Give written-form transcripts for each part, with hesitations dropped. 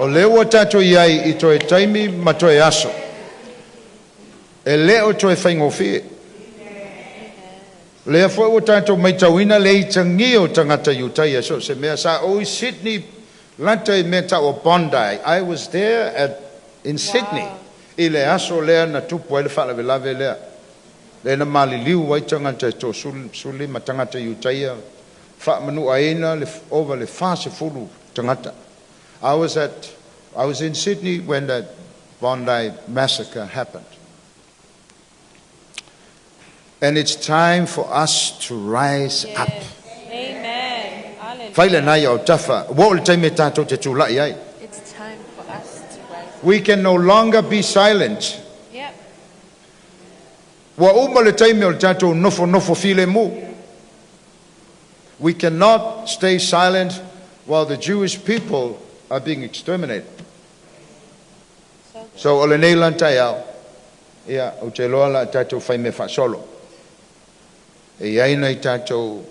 O leo tato iai I toe taimi ma toe aso. E leo toe whaingofi. Lea fo o tato mai tauina le I tangi o tangata iutai so se mea sa o I Sydney lanta I meta o Bondi. I was there in Sydney. I le aso lea na tupu ele whalawe lave lea. Le na mali liu wai tangata to suli ma tangata iutai wha manu aina le over le fase fulu tangata. I was in Sydney when that Bondi massacre happened. And it's time for us to rise up. Amen. Feiloā'iga tafa. What time tato te tūla'i ai? It's time for us to rise up. We can no longer be silent. Yep. Wa uma le time o tato nofo fīlēmū. We cannot stay silent while the Jewish people are being exterminated. So o le nei lantai au. Ia o te loa la tato whai me whasolo. E aina I tato,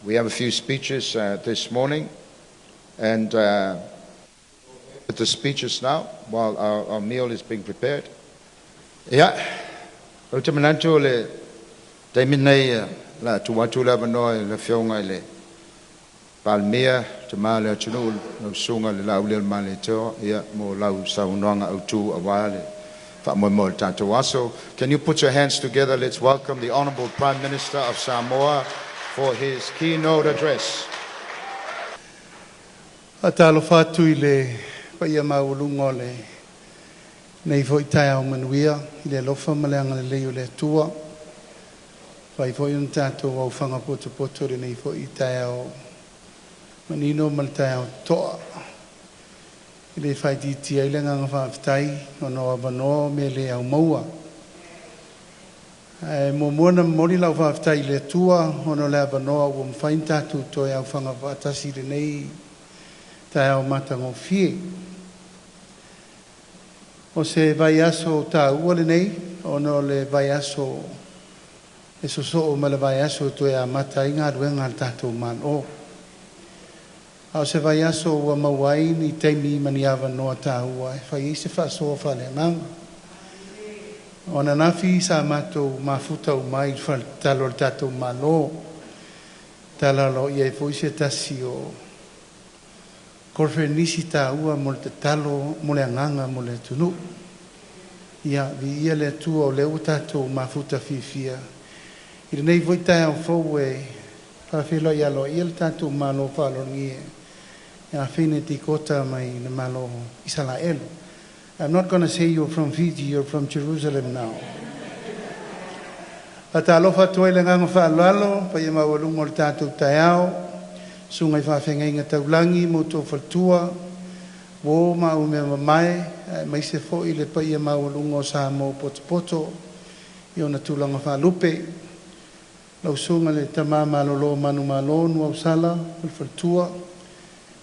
we have a few speeches this morning, and with the speeches now, while our meal is being prepared. Ia, o te manantu le taiminei la tuwatu la manoa le Afioga le Palemia, te Mālō Atunu'u, no sunga le lau le Mālō, ia mo lau saunoaga autu awale. Can you put your hands together? Let's welcome the Honorable Prime Minister of Samoa for his keynote address. Atalo fatu I le paia maulungo le nei foi tai au manuia I le lofa maleanga le leo le tua. Fai foi un tato au whanga poto le nei foi tai au manino mal tai au toa. I le whai titi ai le nganga whaafitai o no abanoa me le au maua. Mo muana mori lau whaafitai le tua o no le abanoa o mwhain tatu toi au whangawatasi le nei tai au matango fie. O se vai aso ta ua le nei o no le vai aso e soso o ma le vai aso toi a mata inga ruenga al tatu Mālō. Au se vai aso ua mauai ni teimi maniava noa tāua e whai I se whaasoa whale nganga. O na nafi sa matou mafuta o mai talo tatou Mālō. Aloā'ia e foi se tasi o korfe nisi tāua mo le tatalo mo le anganga mo le Atunu'u. Ia vi ia le atua o leo tatou mafuta fifia. I le nei voi tai au fau e whawhelo I aloā'ia le tatou Mālō whalongie. Isaraelu. I'm not going to say you're from Fiji, you're from Jerusalem now. Atalofa toi le nganga whaalalo, pa ia mawalungo le tātou taiao, sungai whawhenga taulangi, moto whaltua, wo mau me mai, mai se fo I le pa ia mawalungo sa mo poto, I ona tūlanga whalupe, lau sunga le tama Mālō manu Mālō, nua usala, le whaltua,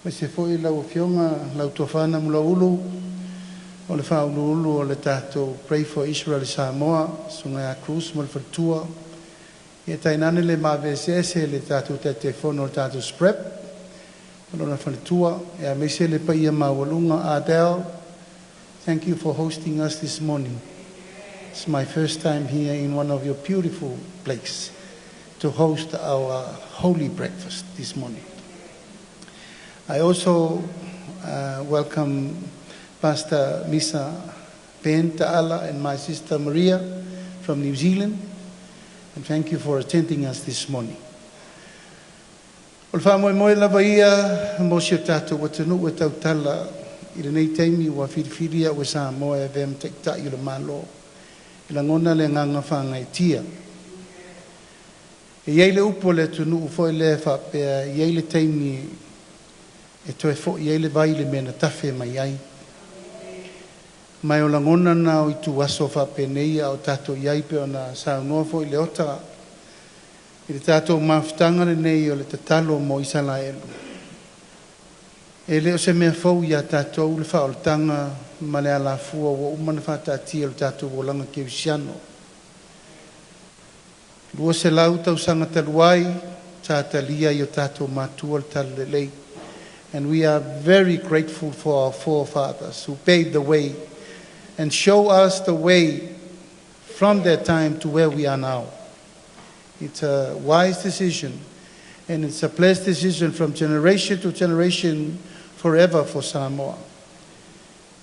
mai se foi lau Afioga lau tofana mula ulu o le whaulu o le tātou Pray for Israel Samoa sunga a Cruz mo le whatua I tainane le mawesese le tātou te fono le tātou Sprep o le whatua e a mese le paia mawalunga Adele. Thank you for hosting us this morning. It's my first time here in one of your beautiful places to host our holy breakfast this morning. I also welcome Pastor Misa Ben Ta'ala and my sister Maria from New Zealand, and thank you for attending us this morning. Olfa moe lava ia mo se tatou Atunu'u e tautala I le nei taimi ua whiriwhiria ua Samoa e vem tektai I le Mālō I la ngona le nganga whangaitia. E iei le upo le Atunu'u foi le whapea iei le taimi e toe fo iei le vai le mena tafe mai ai. Mai o langona na o I tu aso whapeneia o tato iai pe o na saunoa fo I le ota. I le tato mafutanga le nei o le tatalo mo Isaraelu. E le o se mea fau ia tato le whaoltanga ma le ala fua o umana whatatia o tato Leuatea Kerisiano. Lua se lau tau sanga taluai, tātalia I o tato matua le talo le lei. And we are very grateful for our forefathers who paved the way and show us the way from that time to where we are now. It's a wise decision, and it's a blessed decision from generation to generation forever for Samoa,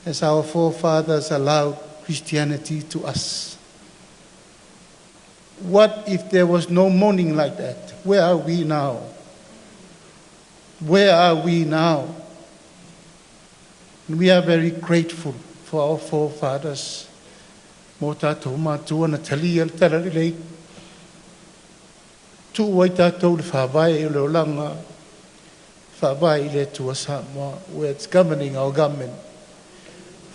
as our forefathers allowed Christianity to us. What if there was no morning like that? Where are we now? Where are we now? And we are very grateful for our forefathers. Mō tātou mātua na tali al tararelei. Tu wai tātou le whāwai o le olanga. Whāwai le tua Samoa, where it's governing our government.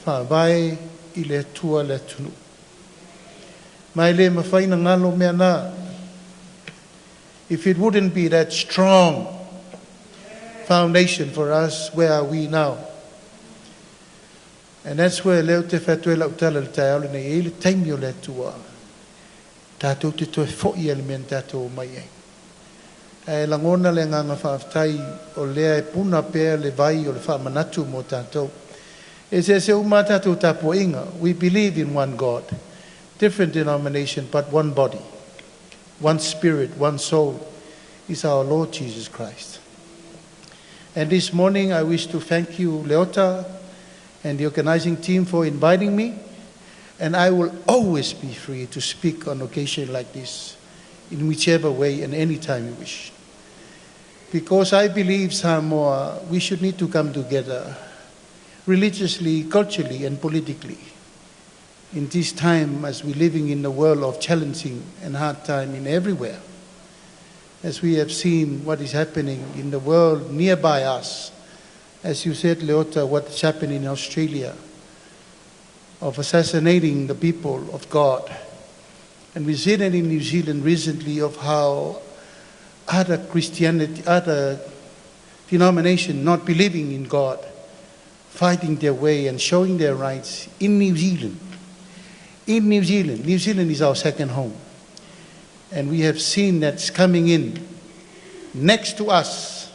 Whāwai I le tua le Atunu'u. Mai le mawhaina ngalo mea nā. If it wouldn't be that strong foundation for us, where are we now? And that's where Leuatea whatua lau tala le tai aule nei e le taimi o le atua. Tātou te toe fo'i ele mea tātou mai ei. E langona le nganga whaafitai o lea e puna pēr le vai o le whaamanatu mo tātou. E se uma tātou tāpua inga. We believe in one God. Different denomination, but one body. One spirit, one soul is our Lord Jesus Christ. And this morning I wish to thank you, Leuatea, and the organizing team for inviting me. And I will always be free to speak on occasion like this, in whichever way and any time you wish. Because I believe, Samoa, we should need to come together religiously, culturally, and politically. In this time, as we're living in a world of challenging and hard time in everywhere, as we have seen what is happening in the world nearby us, as you said, Leuatea, what is happening in Australia, of assassinating the people of God. And we've seen it in New Zealand recently of how other Christianity, other denominations not believing in God, fighting their way and showing their rights in New Zealand. In New Zealand. New Zealand is our second home. And we have seen that's coming in next to us.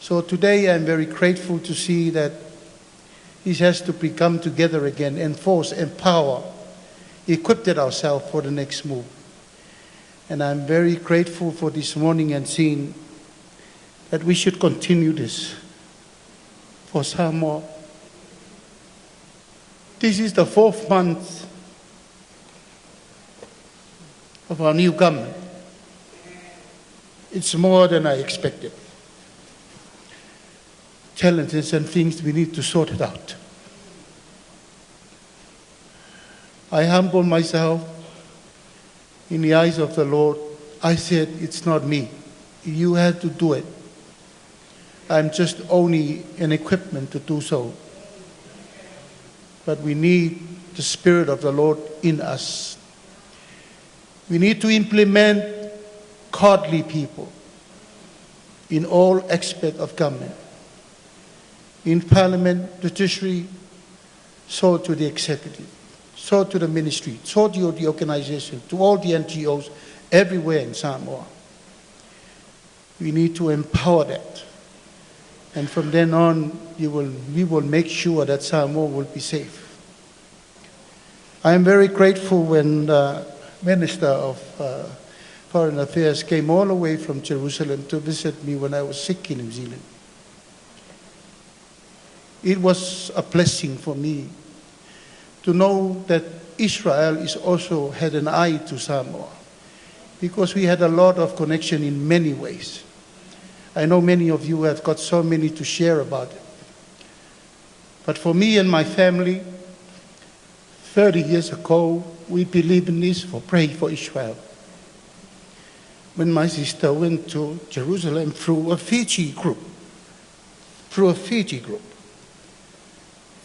So today I'm very grateful to see that this has to come together again, enforce, empower, equip ourselves for the next move. And I'm very grateful for this morning and seeing that we should continue this for Samoa. This is the 4th month of our new government. It's more than I expected. Challenges and things we need to sort it out. I humble myself in the eyes of the Lord. I said, it's not me. You had to do it. I'm just only an equipment to do so. But we need the Spirit of the Lord in us. We need to implement godly people in all aspects of government. In Parliament, judiciary, so to the executive, so to the ministry, so to the organization, to all the NGOs everywhere in Samoa. We need to empower that. And from then on, we will make sure that Samoa will be safe. I am very grateful when the Minister of Foreign Affairs came all the way from Jerusalem to visit me when I was sick in New Zealand. It was a blessing for me to know that Israel is also had an eye to Samoa, because we had a lot of connection in many ways. I know many of you have got so many to share about it. But for me and my family, 30 years ago, we believed in this for praying for Israel. When my sister went to Jerusalem through a Fiji group,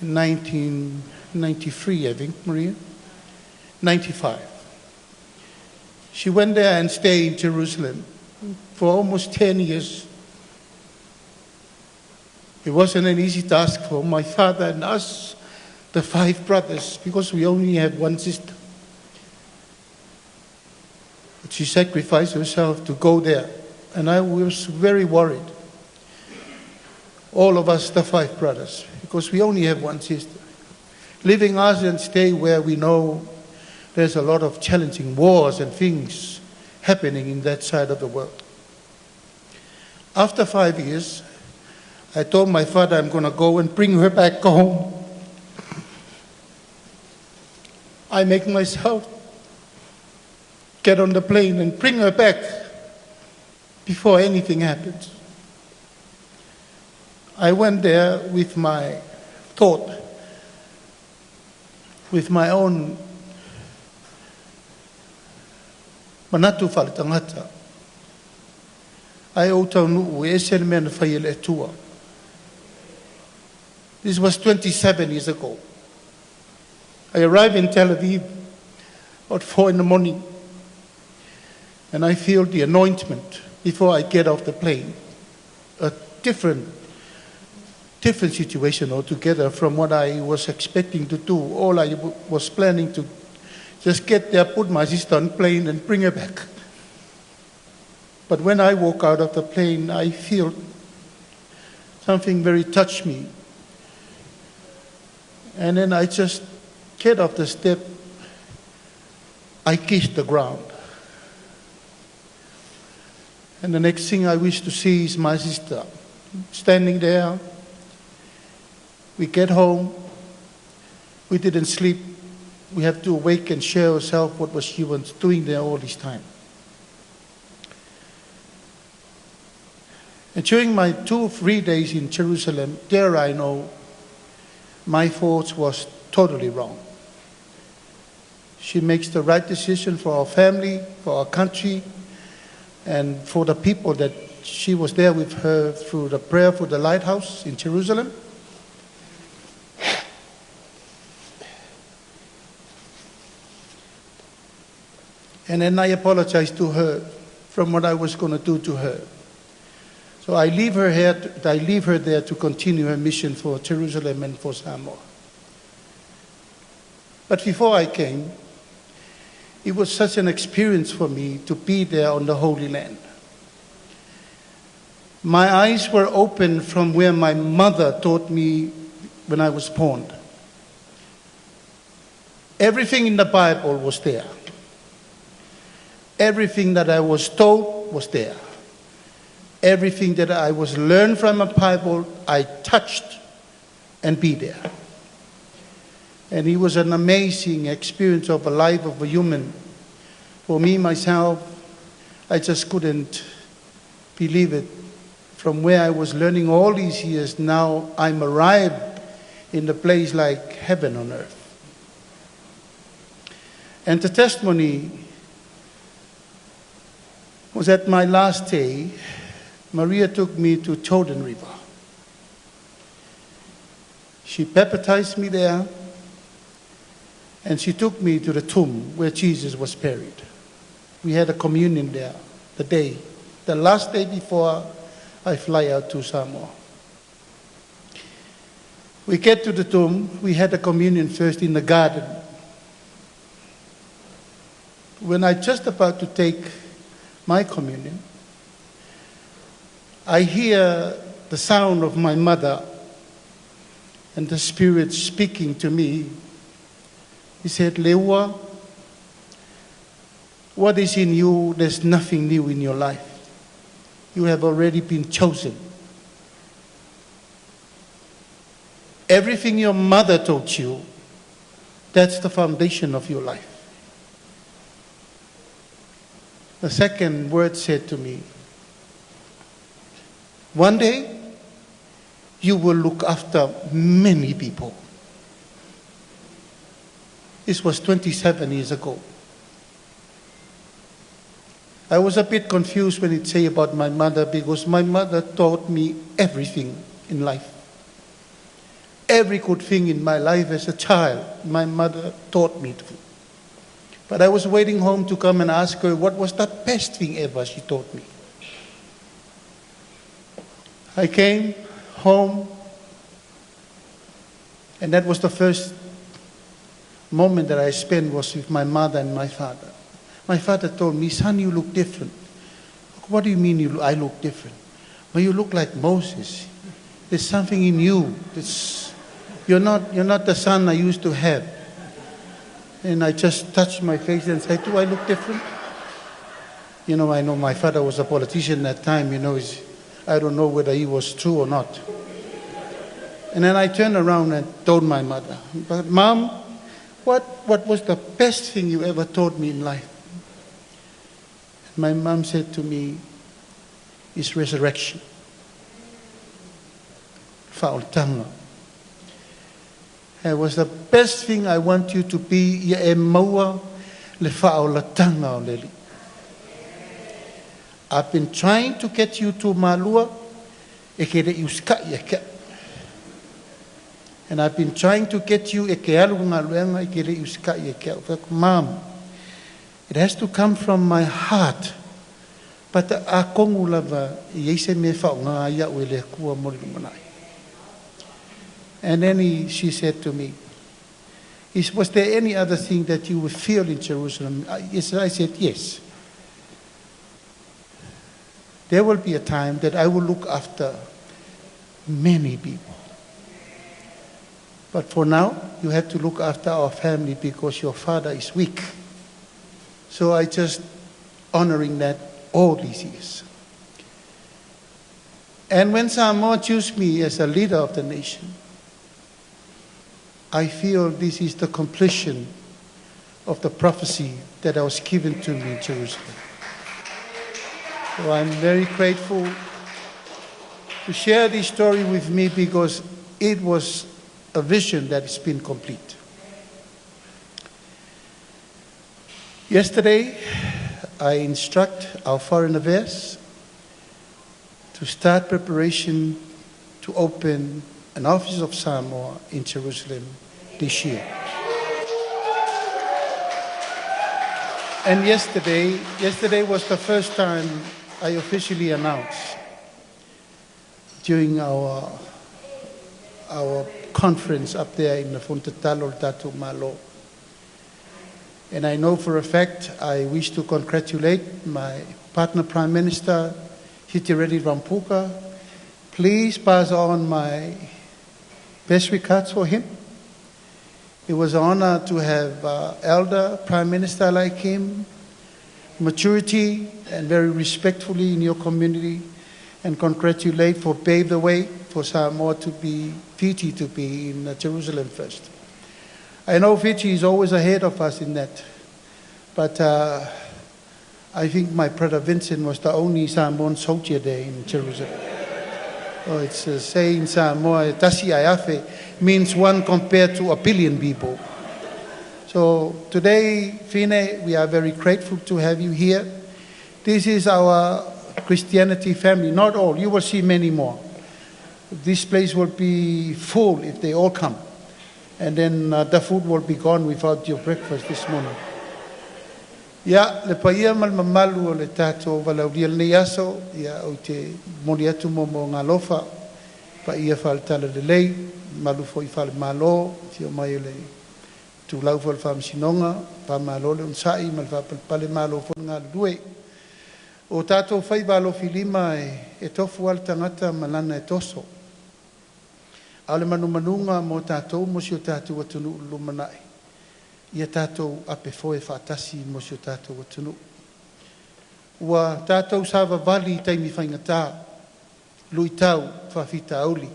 in 1993, I think, Maria, 95. She went there and stayed in Jerusalem for almost 10 years. It wasn't an easy task for my father and us, the 5 brothers, because we only had one sister. But she sacrificed herself to go there, and I was very worried. all of us, the 5 brothers, because we only have one sister. Leaving us and stay where we know there's a lot of challenging wars and things happening in that side of the world. After 5 years, I told my father I'm going to go and bring her back home. I make myself get on the plane and bring her back before anything happens. I went there with my thought, with my own manatu whale tangata. Ai o Atunu'u e se mea na fīlēmū. This was 27 years ago. I arrived in Tel Aviv at 4 in the morning, and I feel the anointment before I get off the plane. A different situation altogether from what I was expecting to do. All I was planning to just get there, put my sister on the plane and bring her back. But when I walk out of the plane, I feel something very touched me. And then I just get off the step, I kiss the ground. And the next thing I wish to see is my sister standing there. We get home, we didn't sleep. We have to awake and share ourselves what was she was doing there all this time. And during my 2 or 3 days in Jerusalem, there I know my thoughts was totally wrong. She makes the right decision for our family, for our country, and for the people that she was there with her through the prayer for the lighthouse in Jerusalem. And then I apologized to her from what I was going to do to her. So I leave her there to continue her mission for Jerusalem and for Samoa. But before I came, it was such an experience for me to be there on the Holy Land. My eyes were open from where my mother taught me when I was born. Everything in the Bible was there. Everything that I was told was there. Everything that I was learned from the Bible, I touched and be there. And it was an amazing experience of a life of a human. For me, myself, I just couldn't believe it. From where I was learning all these years, now I'm arrived in a place like heaven on earth. And the testimony was at my last day, Maria took me to Jordan River. She baptized me there, and she took me to the tomb where Jesus was buried. We had a communion there the last day before I fly out to Samoa. We get to the tomb, we had a communion first in the garden. When I just about to take my communion, I hear the sound of my mother and the Spirit speaking to me. He said, "Leua, what is in you? There's nothing new in your life. You have already been chosen. Everything your mother taught you, that's the foundation of your life." The second word said to me, "One day, you will look after many people." This was 27 years ago. I was a bit confused when it say about my mother, because my mother taught me everything in life. Every good thing in my life as a child, my mother taught me to. But I was waiting home to come and ask her what was the best thing ever she taught me. I came home, and that was the first moment that I spent was with my mother and my father. My father told me, "Son, you look different." "What do you mean I look different?" "Well, you look like Moses. There's something in you. You're not the son I used to have. And I just touched my face and said, do I look different? You know, I know my father was a politician at that time. You know, I don't know whether he was true or not. And then I turned around and told my mother, but Mom, what was the best thing you ever taught me in life? My mom said to me, it's resurrection. Fa'autanga. It was the best thing I want you to be, ia e maua le fa'aulatanga o leli. I've been trying to get you to Mālō, e ke re iuska ia ke. And I've been trying to get you e ke alu ngā luenga e ke re iuska ia ke. Mom, it has to come from my heart. But a kongu lava i eise me whaunga ia ue le kua mori manai. And then she said to me, was there any other thing that you would feel in Jerusalem? Yes, I said, yes. There will be a time that I will look after many people. But for now, you have to look after our family because your father is weak. So I just honoring that all these years. And when Samoa chose me as a leader of the nation, I feel this is the completion of the prophecy that was given to me in Jerusalem. So I'm very grateful to share this story with me because it was a vision that has been complete. Yesterday, I instruct our foreign affairs to start preparation to open an office of Samoa in Jerusalem this year. And yesterday was the first time I officially announced during our conference up there in the Funtatalo Tatu Mālō. And I know for a fact I wish to congratulate my partner Prime Minister, Hitireri Rampuka. Please pass on my best regards for him. It was an honor to have elder Prime Minister like him, maturity and very respectfully in your community, and congratulate for pave the way for Samoa to be, Fiji to be in Jerusalem first. I know Fiji is always ahead of us in that, but I think my brother Vincent was the only Samoan soldier there in Jerusalem. Oh, it's a saying Samoa, tasi aiafe, means one compared to a billion people. So today, Fine, we are very grateful to have you here. This is our Christianity family, not all, you will see many more. This place will be full if they all come. And then the food will be gone without your breakfast this morning. Ya, le paia mal mamalu o le tato valauria le aso, ya o te mori atu mo ngā lofa, pa ia whaletala le lei, malu foi whale Mālō, tio mai le tu lau whale whamsinonga, pa Mālō le unsai, mal whapale Mālō fo ngā lue. O tato whai walo filima e tofu al tangata malana e toso. Ale manu manunga mo tato mo si o tato Atunu'u lumanai. Ia tātou ape foe whaatasi mo si o tātou Atunu'u. Ua tātou sawa wali taimi whaingatā, lui tau whawhita auli.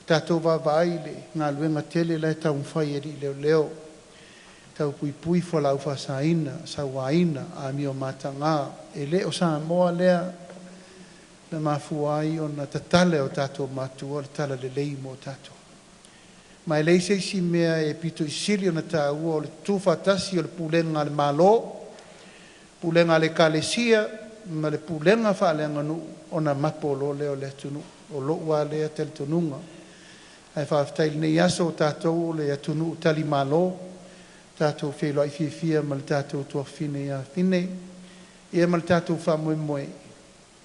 Tātou wawai le ngā luenga tele lai tau mwhai eri leo leo. Tau pui pui whalau whasaina, sauaina, a mi o matanga, e leo Samoa lea, na mafuai o na tatale o tātou matua, le tala le lei mo tātou. Mai leise si mea e pito isili o na tāua o le tutūfa'atasi o le pulenga le Mālō, pulenga le Ekalesia, ma le pulenga whaalenga nu o na mapolo leo le Atunu'u, o lo'ua lea tele tonunga. Ai whaaftaili nei aso o tātou le Atunu'u tali Mālō, tātou Feiloā'iga ma le tātou tua fine ia fine, ia ma le tātou whamoemoe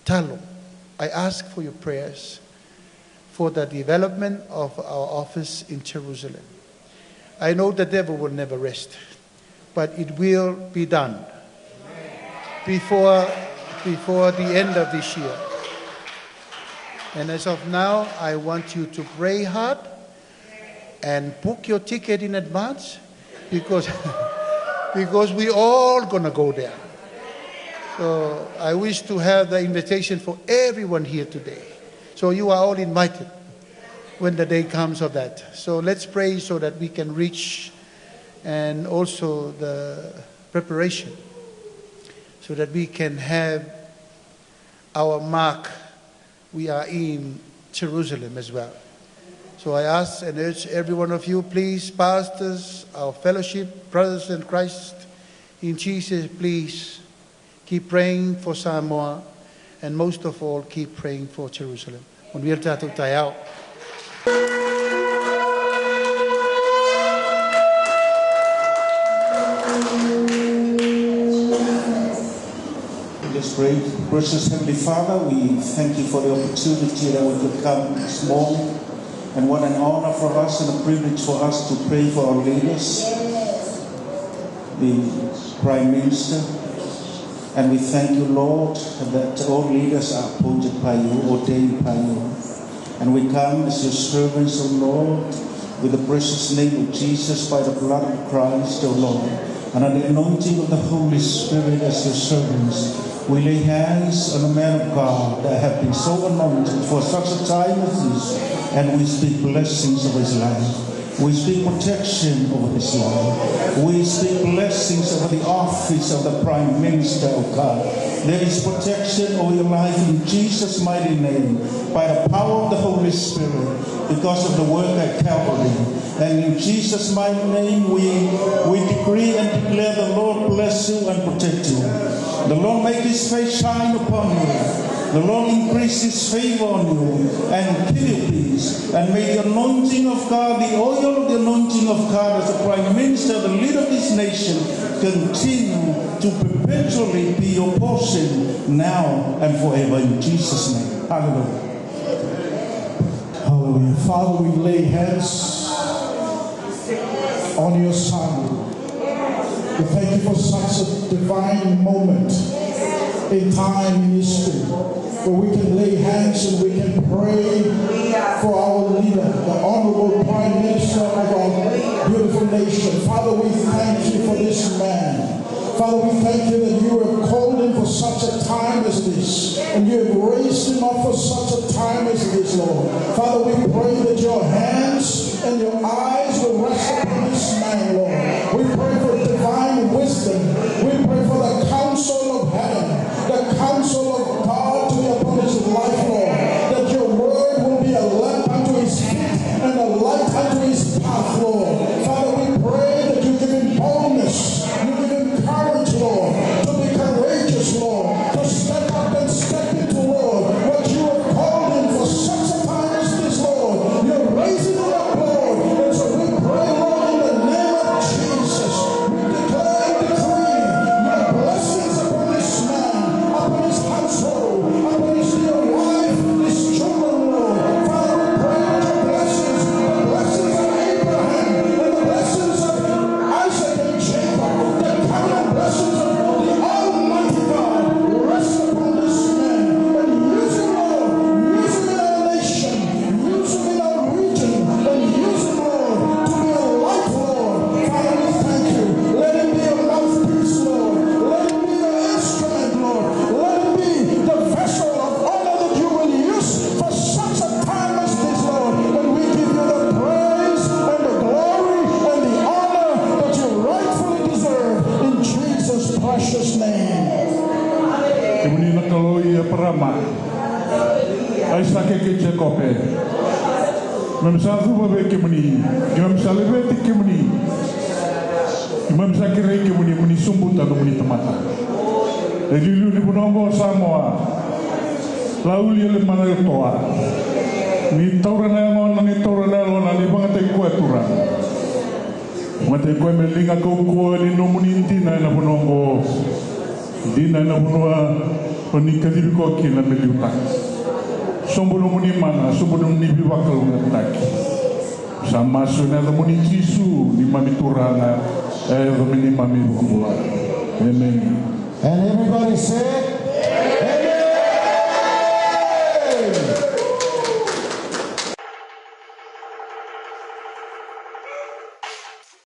talo. I ask for your prayers for the development of our office in Jerusalem. I know the devil will never rest, but it will be done before the end of this year. And as of now, I want you to pray hard and book your ticket in advance because we all gonna go there. So I wish to have the invitation for everyone here today. So you are all invited when the day comes of that. So let's pray so that we can reach, and also the preparation so that we can have our mark. We are in Jerusalem as well. So I ask and urge every one of you, please, pastors, our fellowship, brothers in Christ, in Jesus, please keep praying for Samoa, and most of all, keep praying for Jerusalem. Tutūfa'atasi. Let's pray. Precious Heavenly Father, we thank you for the opportunity that we could come this morning. And what an honor for us and a privilege for us to pray for our leaders, the Prime Minister. And we thank you, Lord, that all leaders are appointed by you, ordained by you. And we come as your servants, O Lord, with the precious name of Jesus, by the blood of Christ, O Lord, and on the anointing of the Holy Spirit as your servants. We lay hands on a man of God that have been so anointed for such a time as this, and we speak blessings over his life. We speak protection over his life. We speak blessings over the office of the Prime Minister of God. There is protection over your life in Jesus' mighty name, by the power of the Holy Spirit, because of the work at Calvary. And in Jesus' mighty name, we decree and declare the Lord bless you and protect you. The Lord make his face shine upon you. The Lord increase his favor on you and give you peace. And may the anointing of God, the oil of the anointing of God as the Prime Minister, the leader of this nation, continue to perpetually be your portion now and forever in Jesus' name. Hallelujah. Hallelujah. Father, we lay hands on your Son. We thank you for such a divine moment in time in history where we can lay hands and we can pray for our leader, the Honorable Prime Minister of our beautiful nation. Father, we thank you for this man. Father, we thank you that you have called him for such a time as this, and you have raised him up for such a time as this, Lord. Father, we pray that your hands and your eyes will rest upon this man, Lord. We pray for divine wisdom. We pray for the counsel of heaven, the counsel of God to be upon his life, Lord. That your word will be a lamp unto his feet and a light unto his path, Lord. Father, we pray that you give him boldness, you give him courage, Lord, to be courageous, Lord, to step up and step into, Lord, what you have called him for such a time as this, Lord. You're raising him up, Lord. And so we pray, Lord, in the name of Jesus, we declare and decree your blessings upon this man, upon his household, upon his dear wife, his children, Lord. Father, we pray that your blessings, the blessings of Abraham and the blessings of Isaac and Jacob, the covenant blessings of the Almighty God, rest upon this man and use him, Lord. Use him in our nation, use him in our region, and use him, Lord, to be a light, Lord. Father, we thank you. Let him be a mouthpiece, Lord. Let him be an instrument, Lord. Let him be the vessel of honor that you will use for such a time as this, Lord. And we give you the praise and the glory and the honor that you rightfully deserve in Jesus' precious name. Kemuni aloā'ia parama. Aisake ke te kope. Mamsa rupa be kemuni. Mamsa lebe te kemuni. Mamsa kere kemuni muni sumbuta no muni tamata. Lilu ni bunongo Samoa. Lauli le mana toa. Ni taurana ngona ni taurana lona ni bangate kuatura. Mate koe me linga koukoa ni no muni tina na bunongo. Dina na bunua oni kadiri ki na meliuta. Sombo no muni mana, sombo no ni biwakal ngataki. Sama suna no muni Jisu ni mamiturana, no muni mami bukula. Amen. And everybody said,